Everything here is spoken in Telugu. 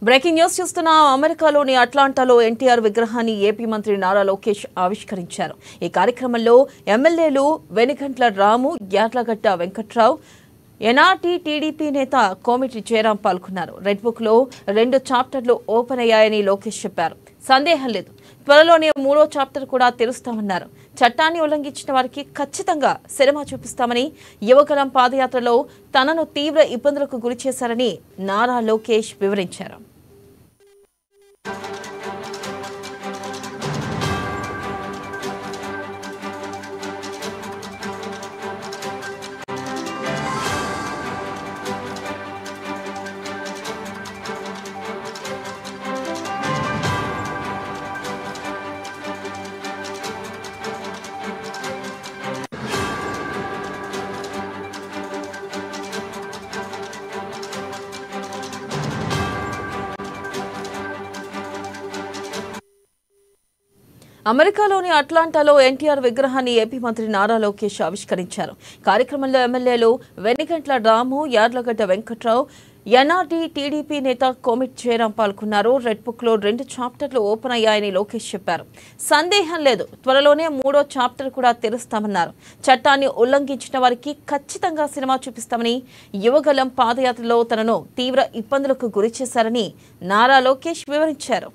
బ్రేకింగ్ న్యూస్ చూస్తున్నాం. అమెరికాలోని అట్లాంటాలో ఎన్టీఆర్ విగ్రహాన్ని ఏపీ మంత్రి నారా లోకేష్ ఆవిష్కరించారు. ఈ కార్యక్రమంలో ఎమ్మెల్యేలు వెనిగంట్ల రాము, యార్లగడ్డ వెంకట్రావు, ఎన్ఆర్టీ టీడీపీ నేత కోమిటి జయరాం పాల్గొన్నారు. రెడ్ బుక్ లో 2 చాప్టర్లు ఓపెన్ అయ్యాయని లోకేష్ చెప్పారు. సందేహం లేదు, త్వరలోనే 3వ చాప్టర్ కూడా తెరుస్తామన్నారు. చట్టాన్ని ఉల్లంఘించిన వారికి ఖచ్చితంగా సినిమా చూపిస్తామని, యువగలం పాదయాత్రలో తనను తీవ్ర ఇబ్బందులకు గురి చేశారని నారా లోకేష్ వివరించారు. అమెరికాలోని అట్లాంటాలో ఎన్టీఆర్ విగ్రహాన్ని ఏపీ మంత్రి నారా లోకేష్ ఆవిష్కరించారు. కార్యక్రమంలో ఎమ్మెల్యేలు వెనిగంట్ల రాము, యార్లగడ్డ వెంకట్రావు, ఎన్ఆర్టీ టీడీపీ నేత కోమిటి జయరాం పాల్గొన్నారు. రెడ్ బుక్ లో 2 చాప్టర్లు ఓపెన్ అయ్యాయని లోకేష్ చెప్పారు. సందేహం లేదు, త్వరలోనే 3వ చాప్టర్ కూడా తెరుస్తామన్నారు. చట్టాన్ని ఉల్లంఘించిన వారికి ఖచ్చితంగా సినిమా చూపిస్తామని, యువగలం పాదయాత్రలో తనను తీవ్ర ఇబ్బందులకు గురి చేశారని నారా లోకేష్ వివరించారు.